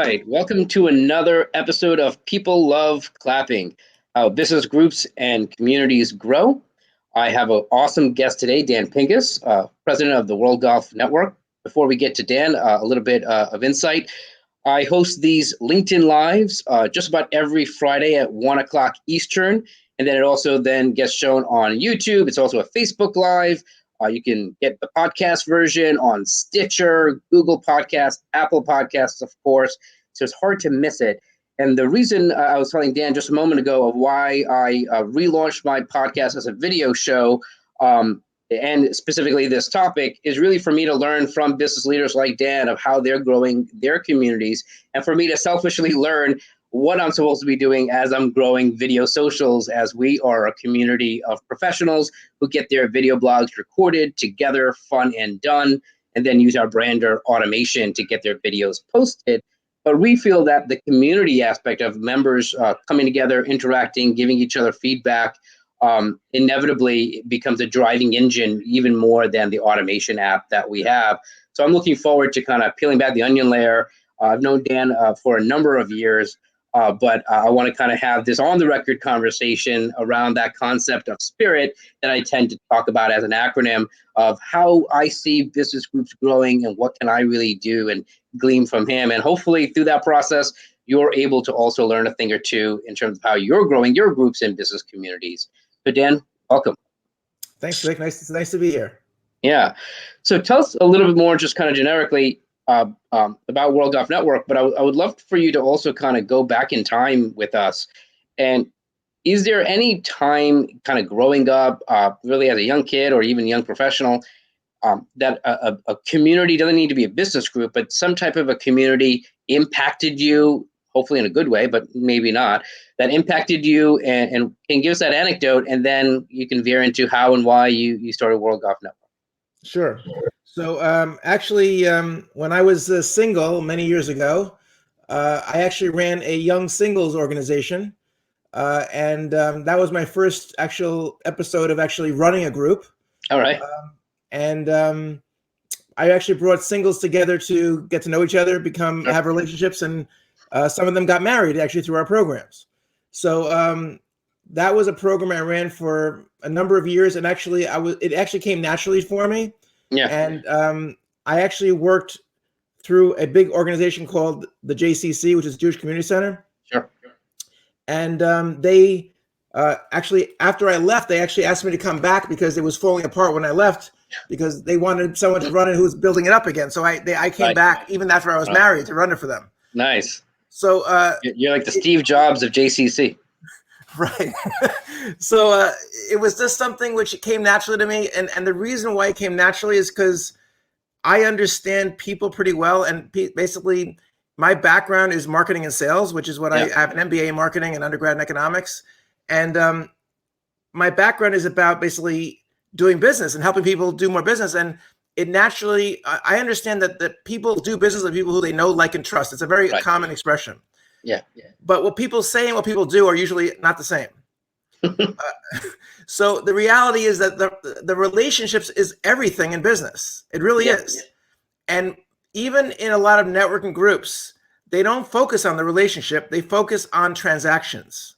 right. Welcome to another episode of People Love Clapping, how business groups and communities grow. I have an awesome guest today, Dan Pincus, president of the World Golf Network. Before we get to Dan, a little bit of insight. I host these LinkedIn Lives just about every Friday at 1 o'clock Eastern. And then it also then gets shown on YouTube. It's also a Facebook Live. You can get the podcast version on Stitcher, Google Podcasts, Apple Podcasts, of course. So it's hard to miss it. And the reason I was telling Dan just a moment ago of why I relaunched my podcast as a video show, and specifically this topic, is really for me to learn from business leaders like Dan of how they're growing their communities, and for me to selfishly learn what I'm supposed to be doing as I'm growing video socials, as we are a community of professionals who get their video blogs recorded together, fun and done, and then use our Brander automation to get their videos posted. But we feel that the community aspect of members coming together, interacting, giving each other feedback, inevitably becomes a driving engine even more than the automation app that we have. So I'm looking forward to kind of peeling back the onion layer. I've known Dan for a number of years. But I want to kind of have this on the record conversation around that concept of spirit that I tend to talk about as an acronym of how I see business groups growing and what can I really do and glean from him. And hopefully through that process, you're able to also learn a thing or two in terms of how you're growing your groups and business communities. So Dan, welcome. Thanks, Vik. Nice to be here. Yeah. So tell us a little bit more, just kind of generically, about World Golf Network, but I would love for you to also kind of go back in time with us. And is there any time kind of growing up, really as a young kid or even young professional, that a community doesn't need to be a business group, but some type of a community impacted you, hopefully in a good way, but maybe not, that impacted you and can give us that anecdote, and then you can veer into how and why you started World Golf Network. Sure. So actually, when I was single many years ago, I actually ran a young singles organization. And that was my first actual episode of actually running a group. All right. I actually brought singles together to get to know each other, have relationships, and some of them got married actually through our programs. So that was a program I ran for a number of years, and actually it actually came naturally for me. Yeah. And I actually worked through a big organization called the JCC, which is Jewish Community Center. Sure. And they actually, after I left, they actually asked me to come back because it was falling apart when I left, because they wanted someone to run it who was building it up again. So I came back even after I was married to run it for them. Nice. So you're like the Steve Jobs of JCC. Right. So it was just something which came naturally to me. And the reason why it came naturally is because I understand people pretty well. And basically, my background is marketing and sales, which is what I have an MBA in marketing and undergrad in economics. And my background is about basically doing business and helping people do more business. And it naturally, I understand that people do business with people who they know, like, and trust. It's a very common expression. Yeah. But what people say and what people do are usually not the same. So the reality is that the relationships is everything in business. It really is. And even in a lot of networking groups, they don't focus on the relationship. They focus on transactions.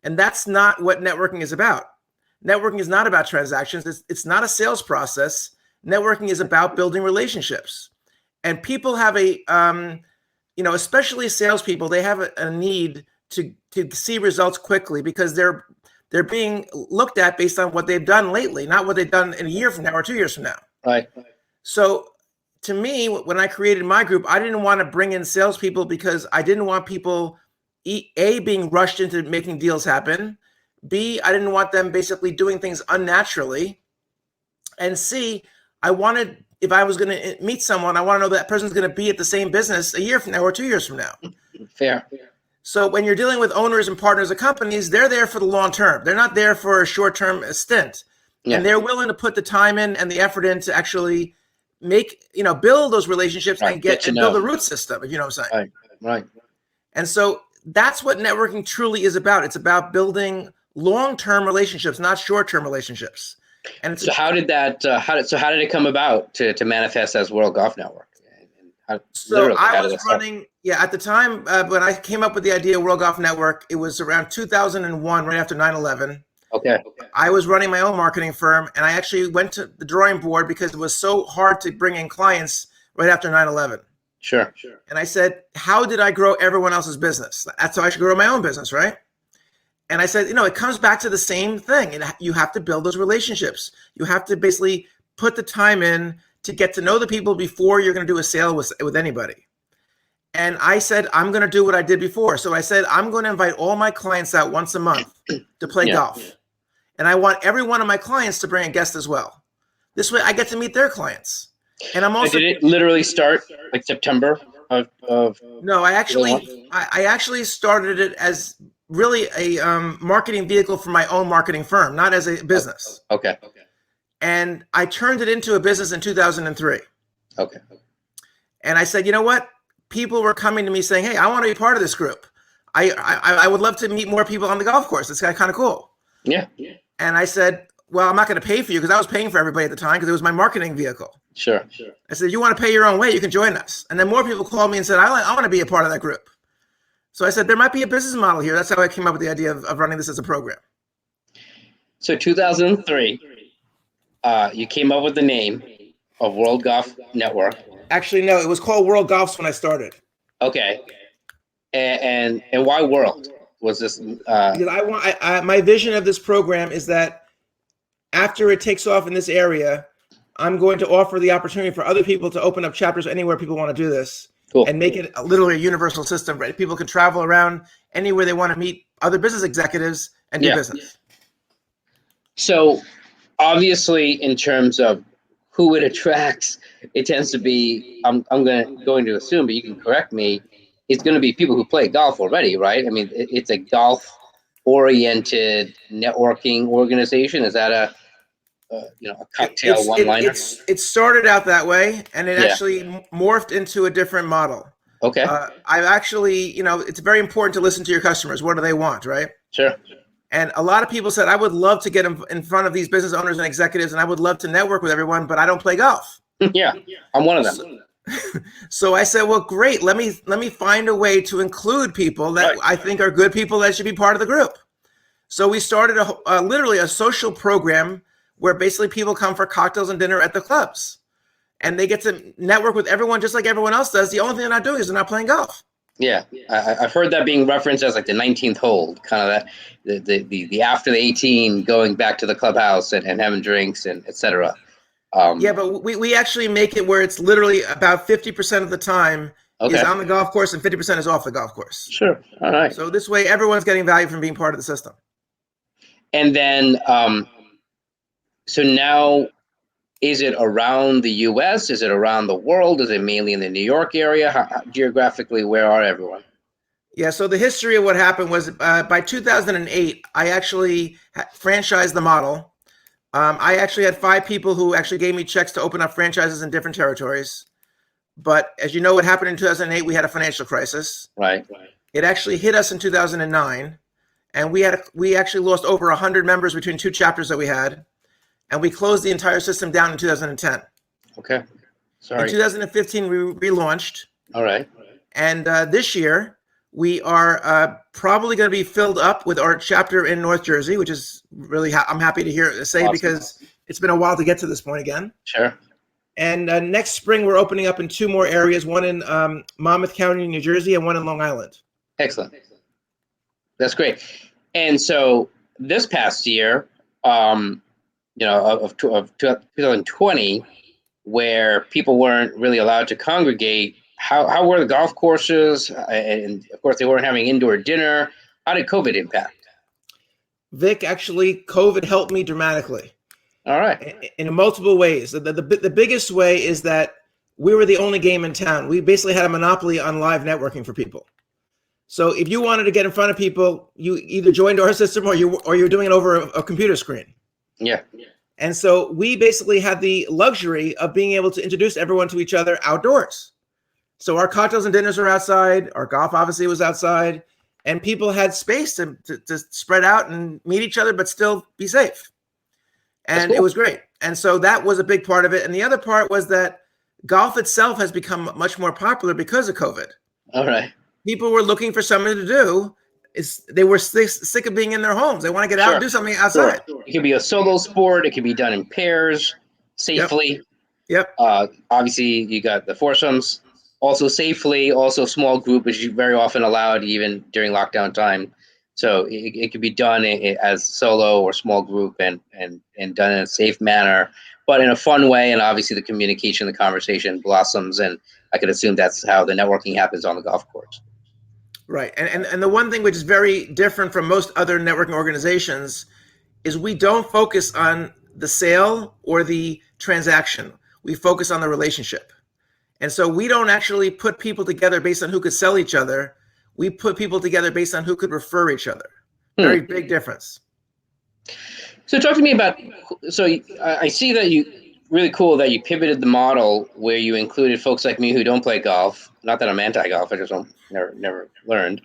And that's not what networking is about. Networking is not about transactions. It's not a sales process. Networking is about building relationships. And people have especially salespeople, they have a need to see results quickly because they're being looked at based on what they've done lately, not what they've done in a year from now or 2 years from now. Right. So to me, when I created my group, I didn't want to bring in salespeople because I didn't want people, A, being rushed into making deals happen. B, I didn't want them basically doing things unnaturally. And C, I wanted, if I was going to meet someone, I want to know that person's going to be at the same business a year from now or 2 years from now. Fair. So when you're dealing with owners and partners of companies, they're there for the long term. They're not there for a short-term stint. Yeah. And they're willing to put the time in and the effort in to actually build those relationships and build a root system, if you know what I'm saying. Right. And so that's what networking truly is about. It's about building long-term relationships, not short-term relationships. And so how did it come about to manifest as World Golf Network? So Literally, I how did was that start? running, yeah, at the time when I came up with the idea of World Golf Network, it was around 2001, right after 9/11. Okay. I was running my own marketing firm, and I actually went to the drawing board because it was so hard to bring in clients right after 9/11. Sure. And I said, how did I grow everyone else's business? That's how I should grow my own business, right? And I said, it comes back to the same thing. And you have to build those relationships. You have to basically put the time in to get to know the people before you're going to do a sale with anybody. And I said, I'm going to do what I did before. So I said, I'm going to invite all my clients out once a month to play golf. And I want every one of my clients to bring a guest as well. This way I get to meet their clients. And I'm also— Did it literally start like September of No, I actually started it as really a marketing vehicle for my own marketing firm, not as a business. Okay. And I turned it into a business in 2003. Okay. And I said, you know what? People were coming to me saying, hey, I want to be part of this group. I would love to meet more people on the golf course. It's kind of cool. Yeah. And I said, well, I'm not going to pay for you, because I was paying for everybody at the time because it was my marketing vehicle. Sure. I said, you want to pay your own way, you can join us. And then more people called me and said, I want to be a part of that group. So I said, there might be a business model here. That's how I came up with the idea of running this as a program. So 2003, you came up with the name of World Golf Network. Actually, no, it was called World Golfs when I started. Okay. And why World? Was this? Because my vision of this program is that after it takes off in this area, I'm going to offer the opportunity for other people to open up chapters anywhere people want to do this. Cool. And make it literally a universal system, right? People can travel around anywhere they want to meet other business executives and do business. So obviously, in terms of who it attracts, it tends to be, I'm going to assume, but you can correct me, it's going to be people who play golf already, right? I mean, it's a golf-oriented networking organization. Is that a cocktail one-liner? It started out that way, and it actually morphed into a different model. Okay. I've actually, it's very important to listen to your customers. What do they want, right? Sure. And a lot of people said, I would love to get in front of these business owners and executives, and I would love to network with everyone, but I don't play golf. Yeah, I'm one of them. So I said, well, great. Let me find a way to include people that I think are good people that should be part of the group. So we started literally a social program where basically people come for cocktails and dinner at the clubs, and they get to network with everyone just like everyone else does. The only thing they're not doing is they're not playing golf. Yeah, I've heard that being referenced as like the 19th hole, kind of that the after the 18 going back to the clubhouse and having drinks and etc. Yeah, but we actually make it where it's literally about 50% of the time is on the golf course and 50% is off the golf course. Sure. All right. So this way, everyone's getting value from being part of the system. And then, so now, is it around the U.S.? Is it around the world? Is it mainly in the New York area? Geographically, where are everyone? Yeah, so the history of what happened was by 2008, I actually franchised the model. I actually had 5 people who actually gave me checks to open up franchises in different territories. But as you know, what happened in 2008, we had a financial crisis. Right. It actually hit us in 2009. And we actually lost over 100 members between 2 chapters that we had. And we closed the entire system down in 2010. Okay. Sorry. In 2015, we relaunched. All right. And this year, we are probably going to be filled up with our chapter in North Jersey, which is really, I'm happy to say, awesome. Because it's been a while to get to this point again. Sure. And next spring, we're opening up in 2 more areas, one in Monmouth County, New Jersey, and one in Long Island. Excellent. That's great. And so this past year, of 2020, where people weren't really allowed to congregate, how were the golf courses? And of course, they weren't having indoor dinner. How did COVID impact? Vik, actually, COVID helped me dramatically. All right. In multiple ways. The biggest way is that we were the only game in town. We basically had a monopoly on live networking for people. So if you wanted to get in front of people, you either joined our system or you're doing it over a computer screen. Yeah. And so we basically had the luxury of being able to introduce everyone to each other outdoors. So our cocktails and dinners were outside. Our golf obviously was outside. And people had space to spread out and meet each other, but still be safe. And It was great. And so that was a big part of it. And the other part was that golf itself has become much more popular because of COVID. All right. People were looking for something to do. They were sick of being in their homes. They want to get out and Sure. do something Sure. outside. It can be a solo sport. It can be done in pairs Yep. safely. Yep. Obviously, you got the foursomes, also safely, also small group, which is very often allowed even during lockdown time. So it can be done as solo or small group and done in a safe manner, but in a fun way. And obviously, the communication, the conversation blossoms, and I could assume that's how the networking happens on the golf course. Right. And the one thing which is very different from most other networking organizations is we don't focus on the sale or the transaction. We focus on the relationship. And so we don't actually put people together based on who could sell each other. We put people together based on who could refer each other. Very big difference. So talk to me about, so I see that you, really cool that you pivoted the model where you included folks like me who don't play golf. Not that I'm anti-golf, I just never learned.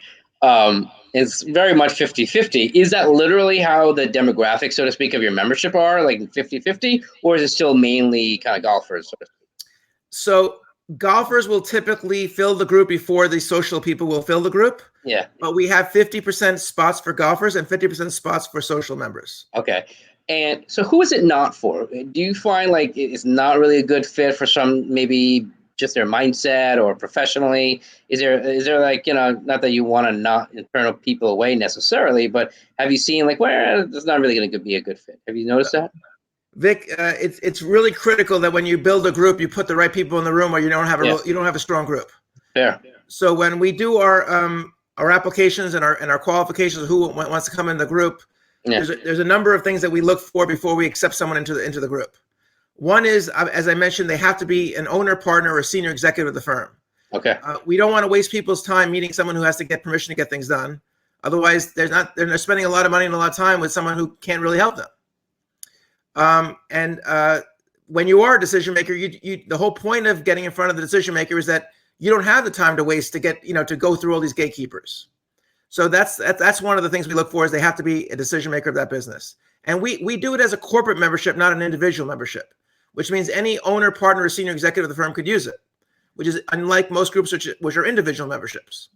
It's very much 50-50. Is that literally how the demographics, so to speak, of your membership are, like 50-50? Or is it still mainly kind of golfers, so to speak? So golfers will typically fill the group before the social people will fill the group. Yeah. But we have 50% spots for golfers and 50% spots for social members. Okay. And so who is it not for? Do you find like it's not really a good fit for some, maybe just their mindset or professionally? Is there like, not that you want to not turn people away necessarily, but have you seen like, well, it's not really going to be a good fit? Have you noticed that? Vik, it's really critical that when you build a group, you put the right people in the room, or you don't have a strong group. Fair. So when we do our applications and our qualifications of who wants to come in the group, there's a number of things that we look for before we accept someone into the group. One is, as I mentioned, they have to be an owner, partner, or senior executive of the firm. Okay. We don't want to waste people's time meeting someone who has to get permission to get things done. Otherwise, they're spending a lot of money and a lot of time with someone who can't really help them. When you are a decision maker, the whole point of getting in front of the decision maker is that you don't have the time to waste to get, to go through all these gatekeepers. So that's one of the things we look for, is they have to be a decision maker of that business. And we do it as a corporate membership, not an individual membership, which means any owner, partner, or senior executive of the firm could use it, which is unlike most groups which are individual memberships.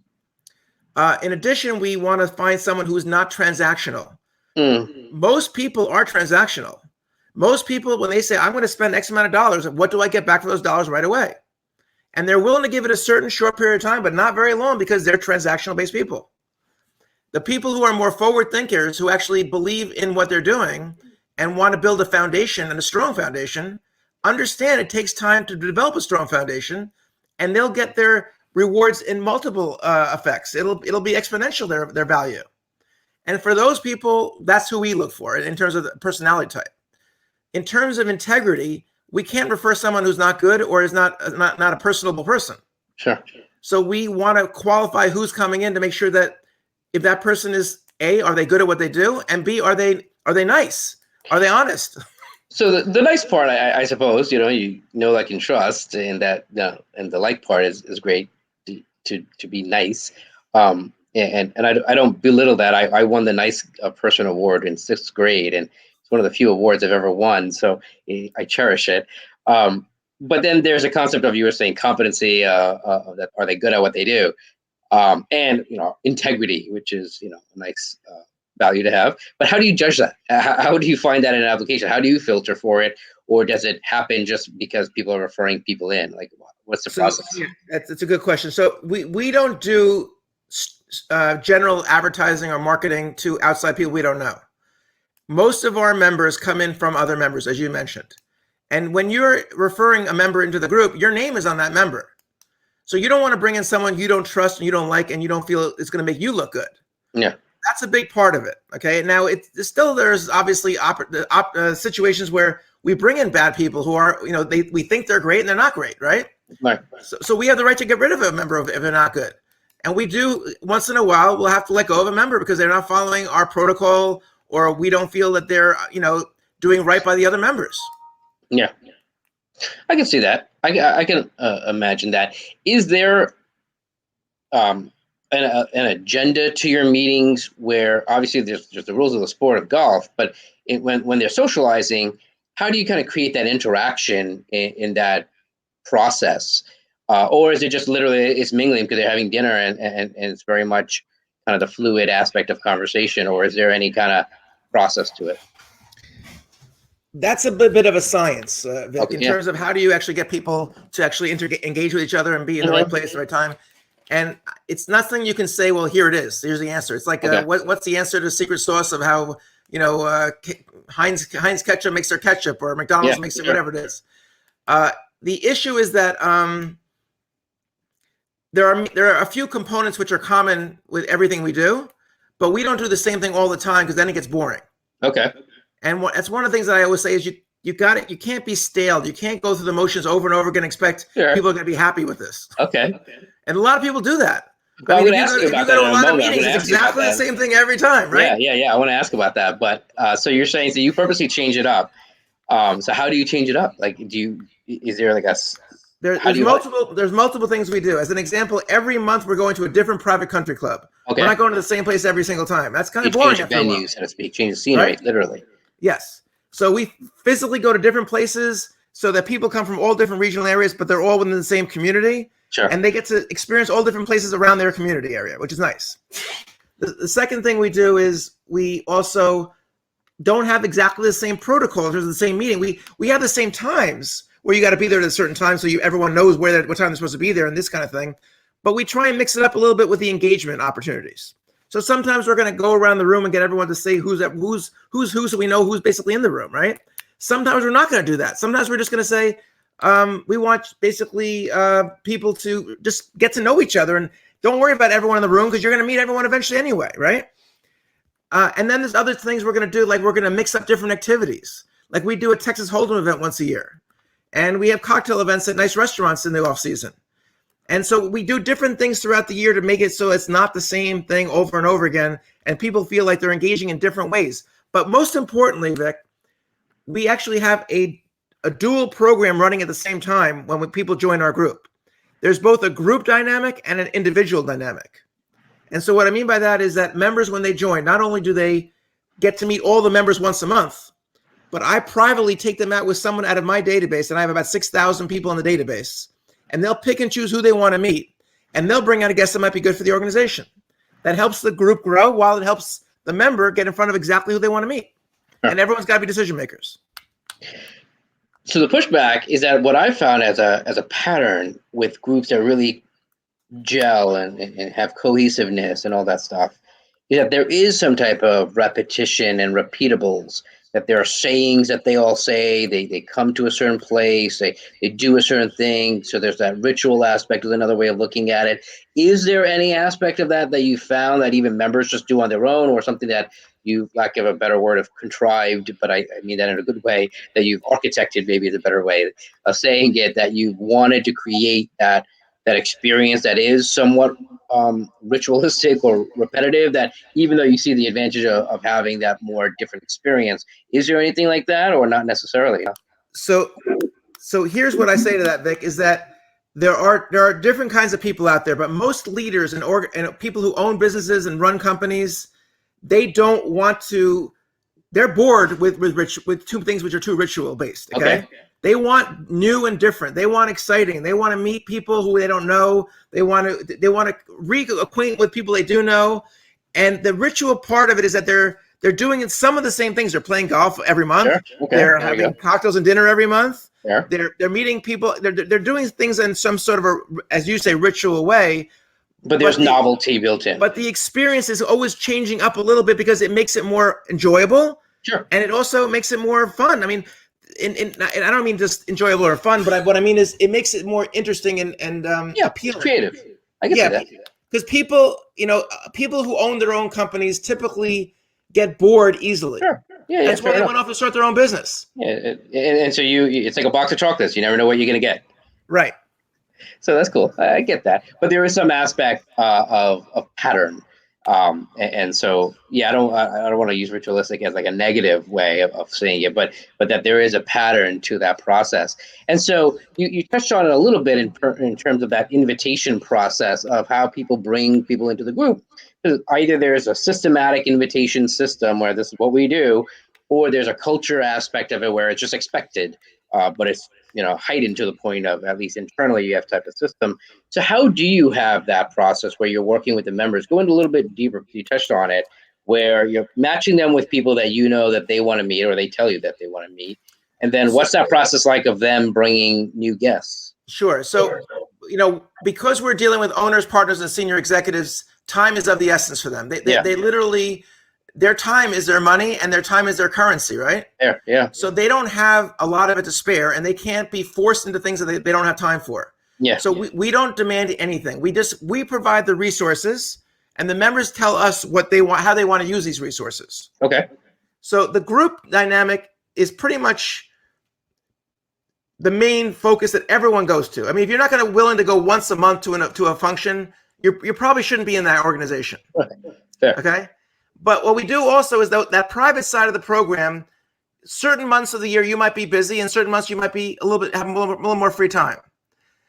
In addition, we want to find someone who is not transactional. Most people are transactional. Most people, when they say, I'm going to spend X amount of dollars, what do I get back for those dollars right away? And they're willing to give it a certain short period of time, but not very long, because they're transactional-based people. The people who are more forward thinkers, who actually believe in what they're doing and want to build a foundation, and a strong foundation, understand it takes time to develop a strong foundation, and they'll get their rewards in multiple effects. It'll be exponential, their value. And for those people, that's who we look for in terms of the personality type. In terms of integrity, we can't refer someone who's not good or is not a personable person. Sure. So we want to qualify who's coming in to make sure that if that person is A, are they good at what they do? And B, are they nice? Are they honest? So the nice part, I suppose, like and trust, and that, and the like part is great to be nice. And I don't belittle that. I won the nice person award in 6th grade, and it's one of the few awards I've ever won. So I cherish it. But then there's a concept of, you were saying, competency, that are they good at what they do? And integrity, which is a nice value to have. But how do you judge that? How do you find that in an application? How do you filter for it, or does it happen just because people are referring people in? Like, what's the process? Yeah, that's a good question. So we don't do general advertising or marketing to outside people we don't know. Most of our members come in from other members, as you mentioned. And when you're referring a member into the group, your name is on that member. So you don't want to bring in someone you don't trust and you don't like and you don't feel it's going to make you look good. Yeah. That's a big part of it. Okay. Now there's obviously situations where we bring in bad people who are, we think they're great and they're not great. Right. Right. So we have the right to get rid of a member if they're not good. And we do, once in a while, we'll have to let go of a member because they're not following our protocol, or we don't feel that they're, doing right by the other members. Yeah. I can see that. I can imagine that. Is there an agenda to your meetings where, obviously there's the rules of the sport of golf, but when they're socializing, how do you kind of create that interaction in that process, or is it just literally it's mingling because they're having dinner and it's very much kind of the fluid aspect of conversation, or is there any kind of process to it? That's a bit of a science, Vik, Okay, in yeah. terms of how do you actually get people to actually engage with each other and be in the right place at the right time. And it's nothing you can say, well, here it is. Here's the answer. It's like, Okay. what's the answer to the secret sauce of how, Heinz ketchup makes their ketchup, or McDonald's makes it, whatever it is. The issue is that there are a few components which are common with everything we do, but we don't do the same thing all the time because then it gets boring. Okay. And that's one of the things that I always say is you got it. You can't be stale. You can't go through the motions over and over again and expect people are going to be happy with this. Okay. And a lot of people do that. Well, I mean, if you go to a lot of meetings, it's exactly the same thing every time, right? Yeah. I want to ask about that. But so you're saying, so you purposely change it up. So how do you change it up? Like, is there like there's multiple things we do. As an example, every month we're going to a different private country club. Okay. We're not going to the same place every single time. That's kind of boring. Change the venue, so to speak, change the scenery, right? Literally. Yes. So we physically go to different places so that people come from all different regional areas, but they're all within the same community. Sure. And they get to experience all different places around their community area, which is nice. The second thing we do is we also don't have exactly the same protocols or the same meeting. We have the same times where you got to be there at a certain time so everyone knows what time they're supposed to be there and this kind of thing. But we try and mix it up a little bit with the engagement opportunities. So sometimes we're going to go around the room and get everyone to say who's who, so we know who's basically in the room, right? Sometimes we're not going to do that. Sometimes we're just going to say, we want basically people to just get to know each other and don't worry about everyone in the room because you're going to meet everyone eventually anyway, right? And then there's other things we're going to do, like we're going to mix up different activities. Like we do a Texas Hold'em event once a year, and we have cocktail events at nice restaurants in the off season. And so we do different things throughout the year to make it so it's not the same thing over and over again, and people feel like they're engaging in different ways. But most importantly, Vik, we actually have a dual program running at the same time when people join our group. There's both a group dynamic and an individual dynamic. And so what I mean by that is that members, when they join, not only do they get to meet all the members once a month, but I privately take them out with someone out of my database, and I have about 6,000 people in the database, and they'll pick and choose who they want to meet, and they'll bring out a guest that might be good for the organization. That helps the group grow while it helps the member get in front of exactly who they want to meet. Sure. And everyone's got to be decision makers. So the pushback is that what I found as a pattern with groups that really gel and have cohesiveness and all that stuff is that there is some type of repetition and repeatables, that there are sayings that they all say, they come to a certain place, they do a certain thing. So there's that ritual aspect is another way of looking at it. Is there any aspect of that you found that even members just do on their own, or something that you, lack of a better word, of contrived, but I mean that in a good way, that you've architected, maybe is a better way of saying it, that you wanted to create that experience that is somewhat ritualistic or repetitive, that even though you see the advantage of having that more different experience, is there anything like that, or not necessarily? So here's what I say to that, Vik, is that there are different kinds of people out there, but most leaders and people who own businesses and run companies, they don't want to. They're bored with two things which are too ritual based. Okay. They want new and different. They want exciting. They want to meet people who they don't know. They want to reacquaint with people they do know. And the ritual part of it is that they're doing some of the same things. They're playing golf every month. Sure. Okay. They're having cocktails and dinner every month. Yeah. They're meeting people. They're doing things in some sort of a, as you say, ritual way. But there's novelty built in. But the experience is always changing up a little bit because it makes it more enjoyable. Sure. And it also makes it more fun. I mean, and I don't mean just enjoyable or fun, but what I mean is it makes it more interesting and appealing. Creative. I get that. Because people who own their own companies typically get bored easily. Sure. Yeah. That's why they went off and start their own business. Yeah. And so it's like a box of chocolates. You never know what you're going to get. Right. So that's cool. I get that. But there is some aspect of pattern. And so, I don't want to use ritualistic as like a negative way of saying it, but that there is a pattern to that process. And so you touched on it a little bit in terms of that invitation process of how people bring people into the group. Either there's a systematic invitation system where this is what we do, or there's a culture aspect of it where it's just expected, but it's heightened to the point of, at least internally, you have type of system. So how do you have that process where you're working with the members? Going a little bit deeper, you touched on it, where you're matching them with people that that they want to meet, or they tell you that they want to meet. And then what's that process like of them bringing new guests? Sure. So, because we're dealing with owners, partners, and senior executives, time is of the essence for them. They literally, their time is their money and their time is their currency, right? Yeah. So they don't have a lot of it to spare, and they can't be forced into things that they don't have time for. Yeah. So we don't demand anything. We provide the resources, and the members tell us what they want, how they want to use these resources. Okay. So the group dynamic is pretty much the main focus that everyone goes to. I mean, if you're not going to willing to go once a month to a function, you probably shouldn't be in that organization. Fair. Okay. But what we do also is that private side of the program, certain months of the year you might be busy, and certain months you might be have a little more free time.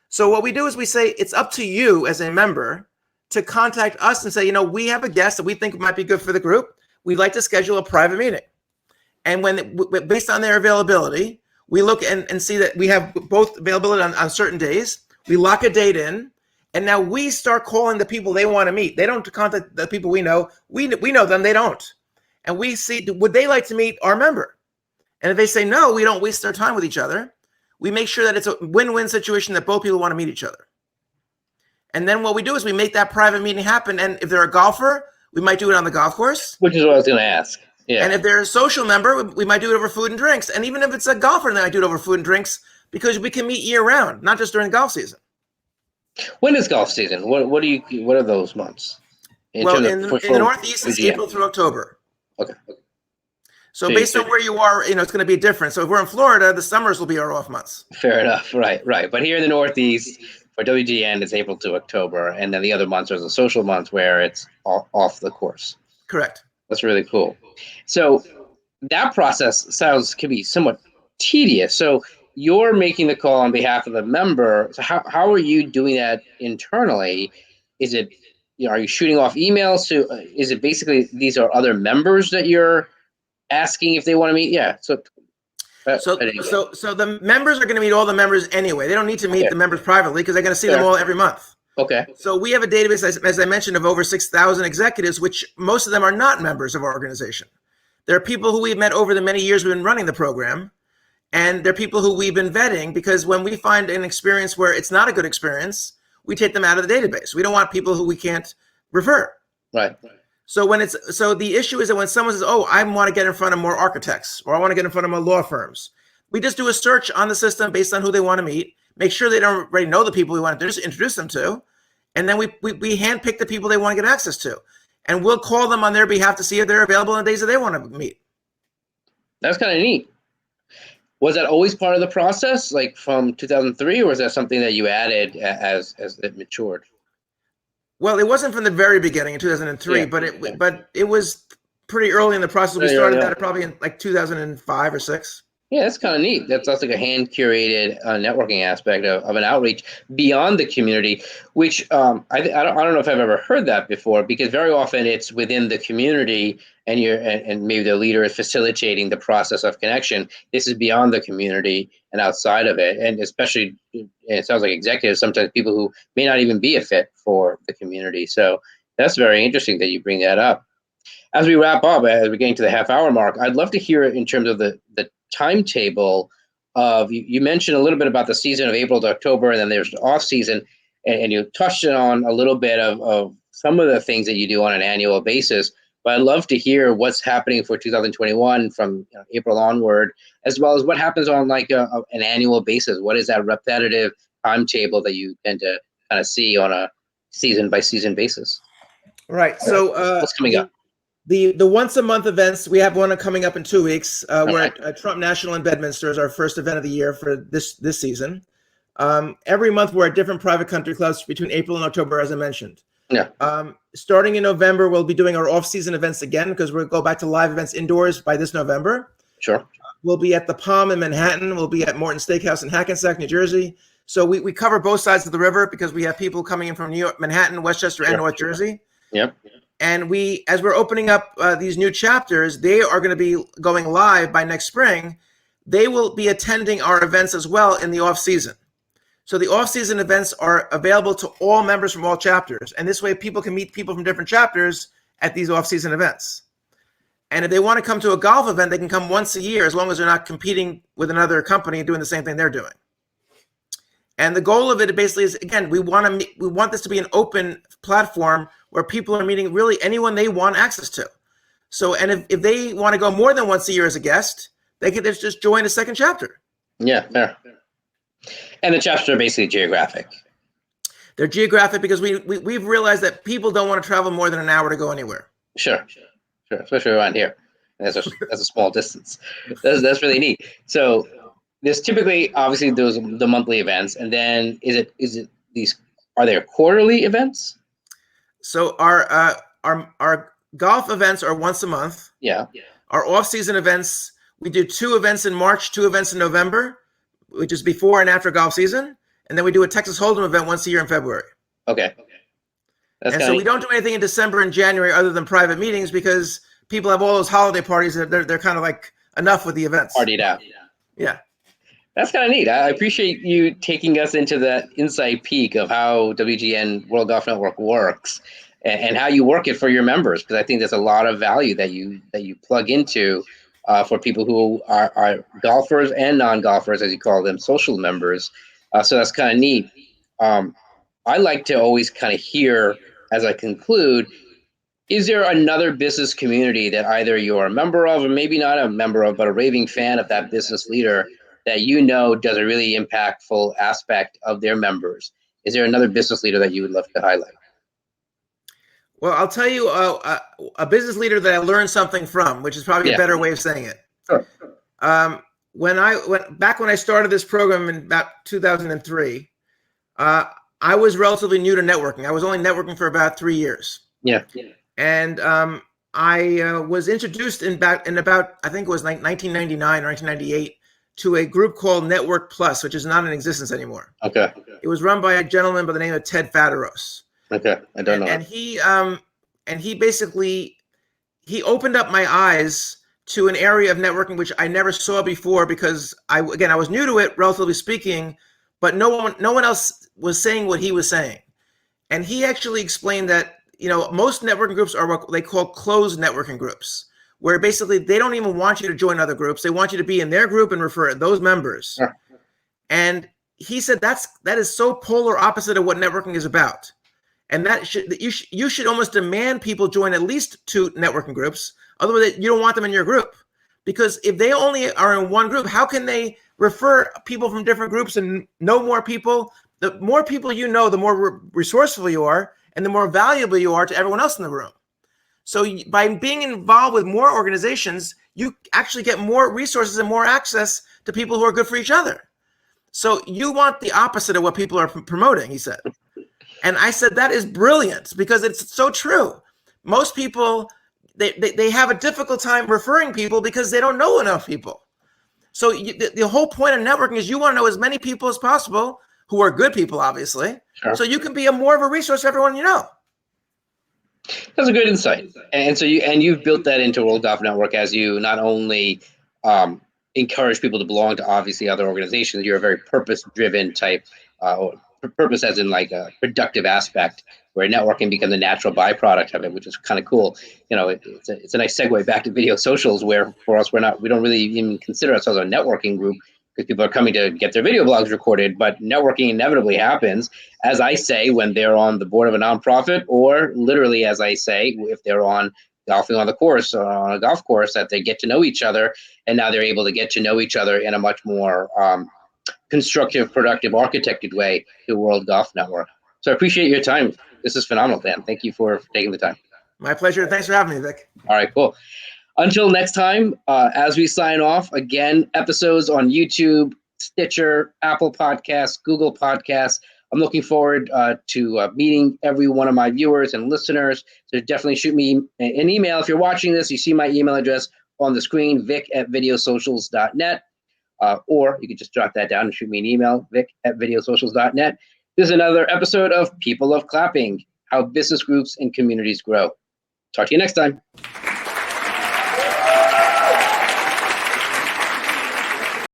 So what we do is we say it's up to you as a member to contact us and say, we have a guest that we think might be good for the group. We'd like to schedule a private meeting. And based on their availability, we look and see that we have both availability on certain days. We lock a date in, and now we start calling the people they want to meet. They don't contact the people we know. We know them, they don't. And we see, would they like to meet our member? And if they say no, we don't waste our time with each other. We make sure that it's a win-win situation, that both people want to meet each other. And then what we do is we make that private meeting happen. And if they're a golfer, we might do it on the golf course. Which is what I was going to ask. Yeah. And if they're a social member, we might do it over food and drinks. And even if it's a golfer, then I do it over food and drinks, because we can meet year round, not just during golf season. When is golf season? What are those months? In the Northeast, it's April through October. Okay. So based on where you are, it's going to be different. So if we're in Florida, the summers will be our off months. Fair enough. Right. But here in the Northeast, for WGN, it's April to October. And then the other months are the social months where it's off the course. Correct. That's really cool. So that process can be somewhat tedious. So you're making the call on behalf of the member. So how are you doing that internally? Is it, are you shooting off emails? So is it basically these are other members that you're asking if they want to meet? Yeah. So the members are going to meet all the members anyway. They don't need to meet the members privately, because they're going to see them all every month. Okay. So we have a database, as I mentioned, of over 6,000 executives, which most of them are not members of our organization. There are people who we've met over the many years we've been running the program, and they're people who we've been vetting, because when we find an experience where it's not a good experience, we take them out of the database. We don't want people who we can't refer. Right. So the issue is that when someone says, "Oh, I want to get in front of more architects, or I want to get in front of more law firms," we just do a search on the system based on who they want to meet, make sure they don't already know the people we want to introduce them to, and then we handpick the people they want to get access to, and we'll call them on their behalf to see if they're available on the days that they want to meet. That's kind of neat. Was that always part of the process, like from 2003, or was that something that you added as it matured? Well, it wasn't from the very beginning in 2003, but it was pretty early in the process. We started that probably in like 2005 or 6. Yeah, that's kind of neat. That's like a hand-curated networking aspect of an outreach beyond the community, which I don't know if I've ever heard that before, because very often it's within the community, and maybe the leader is facilitating the process of connection. This is beyond the community and outside of it, and especially, it sounds like executives, sometimes people who may not even be a fit for the community. So that's very interesting that you bring that up. As we wrap up, as we're getting to the half-hour mark, I'd love to hear in terms of the timetable of, you mentioned a little bit about the season of April to October, and then there's the off season, and you touched on a little bit of some of the things that you do on an annual basis. But I'd love to hear what's happening for 2021 from April onward, as well as what happens on like an annual basis. What is that repetitive timetable that you tend to kind of see on a season by season basis? Right. So what's coming up? The once a month events, we have one coming up in 2 weeks. We're at Trump National in Bedminster, is our first event of the year for this season. Every month we're at different private country clubs between April and October, as I mentioned. Yeah. Starting in November, we'll be doing our off-season events again, because we'll go back to live events indoors by this November. Sure. We'll be at the Palm in Manhattan. We'll be at Morton Steakhouse in Hackensack, New Jersey. So we cover both sides of the river, because we have people coming in from New York, Manhattan, Westchester, and North Jersey. Yep. And as we're opening up these new chapters, they are going to be going live by next spring. They will be attending our events as well in the off season. So the off season events are available to all members from all chapters. And this way people can meet people from different chapters at these off season events. And if they want to come to a golf event, they can come once a year as long as they're not competing with another company doing the same thing they're doing. And the goal of it basically is, again, we want this to be an open platform where people are meeting really anyone they want access to. So, and if they want to go more than once a year as a guest, they could just join a second chapter. Yeah, fair. And the chapters are basically geographic. They're geographic because we've realized that people don't want to travel more than an hour to go anywhere. Sure, especially around here. That's a small distance. That's really neat. So there's typically, obviously, the monthly events, and then is it these? Are there quarterly events? So our golf events are once a month. Yeah. Our off-season events, we do 2 events in March, 2 events in November, which is before and after golf season, and then we do a Texas Hold'em event once a year in February. Okay. And so we don't do anything in December and January other than private meetings because people have all those holiday parties that they're kind of like enough with the events. Partied out. Yeah. That's kind of neat. I appreciate you taking us into that inside peek of how WGN World Golf Network works and how you work it for your members, because I think there's a lot of value that you plug into for people who are golfers and non-golfers, as you call them, social members. So that's kind of neat. I like to always kind of hear, as I conclude, is there another business community that either you're a member of or maybe not a member of, but a raving fan of that business leader that you know does a really impactful aspect of their members? Is there another business leader that you would love to highlight? Well, I'll tell you a business leader that I learned something from, which is probably a better way of saying it. Sure. Back when I started this program in about 2003, I was relatively new to networking. I was only networking for about 3 years. Yeah. And I was introduced in about I think it was like 1999 or 1998 to a group called Network Plus, which is not in existence anymore. Okay. It was run by a gentleman by the name of Ted Fadaros. Okay, I don't know. And he basically opened up my eyes to an area of networking which I never saw before because I was new to it, relatively speaking, but no one else was saying what he was saying. And he actually explained that, most networking groups are what they call closed networking groups, where basically they don't even want you to join other groups. They want you to be in their group and refer those members. Sure. And he said that is so polar opposite of what networking is about. And you should almost demand people join at least 2 networking groups. Otherwise, you don't want them in your group. Because if they only are in one group, how can they refer people from different groups and know more people? The more people you know, the more resourceful you are and the more valuable you are to everyone else in the room. So by being involved with more organizations, you actually get more resources and more access to people who are good for each other. So you want the opposite of what people are promoting, he said. And I said, that is brilliant because it's so true. Most people, they have a difficult time referring people because they don't know enough people. So the whole point of networking is you want to know as many people as possible who are good people, obviously. Sure. So you can be more of a resource for everyone you know. That's a good insight. And so you've built that into World Golf Network as you not only encourage people to belong to obviously other organizations, you're a very purpose-driven type purpose as in like a productive aspect where networking becomes a natural byproduct of it, which is kind of cool. It's a nice segue back to video socials where for us, we don't really even consider ourselves a networking group because people are coming to get their video blogs recorded, but networking inevitably happens, as I say, when they're on the board of a nonprofit, or literally, as I say, if they're on golfing on the course or on a golf course, that they get to know each other, and now they're able to get to know each other in a much more constructive, productive, architected way to World Golf Network. So I appreciate your time. This is phenomenal, Dan. Thank you for taking the time. My pleasure. Thanks for having me, Vik. All right, cool. Until next time, as we sign off, again, episodes on YouTube, Stitcher, Apple Podcasts, Google Podcasts. I'm looking forward to meeting every one of my viewers and listeners. So definitely shoot me an email. If you're watching this, you see my email address on the screen, vic@videosocials.net. Or you could just jot that down and shoot me an email, vic@videosocials.net. This is another episode of People of Clapping, How Business Groups and Communities Grow. Talk to you next time.